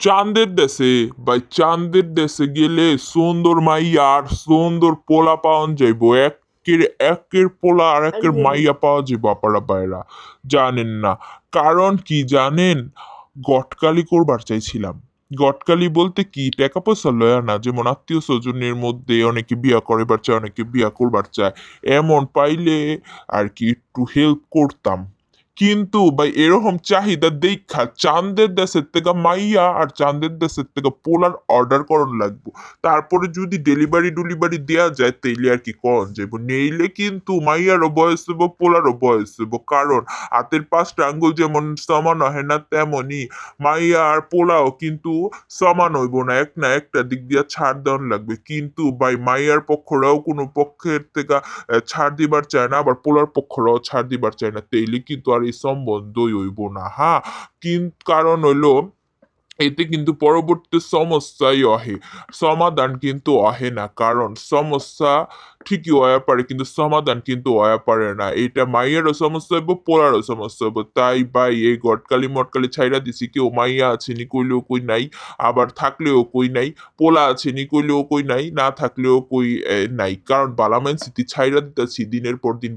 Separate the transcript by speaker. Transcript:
Speaker 1: চান্দের দেশে ভাই চান্দের দেশে গেলে সুন্দর মাইয়া আর সুন্দর পোলা পাওয়া যাইব একের একের পোলা আর একের মাইয়া পাওয়া যাইব আপারা বাইরা জানেন না কারণ কি জানেন গটকালি করবার চাইছিলাম গটকালি বলতে কি টাকা পয়সা লয়া না যেমন আত্মীয় স্বজনের মধ্যে অনেকে বিয়া করিবার চায় অনেকে বিয়া করবার চায় এমন পাইলে আর কি একটু হেল্প করতাম কিন্তু ভাই এরকম চাহিদা দেখা চাঁদের দেশের থেকে মাইয়া আর চাঁদের দেশের থেকে পোলার অর্ডার করন লাগবো তারপরে যদি ডেলিভারি দেয়া যায় তাইলে আর কি করন যাইব নেইলে কিন্তু মাইয়ারও বয়স হইব পোলারও বয়স হইব কারণ হাতের পাঁচটা আঙ্গুল যেমন সমান হয় না তেমনই মাইয়া আর পোলাও কিন্তু সমান হইব না এক না একটা দিক দিয়া ছাড় দেওয়ান লাগবে কিন্তু ভাই মাইয়ার পক্ষরাও কোনো পক্ষের থেকে ছাড় দিবার চায় না আবার পোলার পক্ষরাও ছাড় দিবার চায় না তাইলে কিন্তু আর এই সম্বন্ধই হইব না হ্যাঁ কারণ হইলো এতে কিন্তু পরবর্তী সমস্যাই অহে সমাধান কিন্তু অহে না কারণ সমস্যা ঠিকই হয়ে পারে কিন্তু সমাধান কিন্তু হয়ে পারে না এটা মাইয়ারও সমস্যা হইব পোলারও সমস্যা হইব তাই ভাই এই গটকালি মটকালি ছাইরা দিছি কেউ মাইয়া আছেনি কইলেও কই নাই আবার থাকলেও কই নাই পোলা আছেনি কইলেও কই নাই না থাকলেও কই নাই কারণ বালামাইন স্মৃতি ছাইরা দিতেছি দিনের পর দিন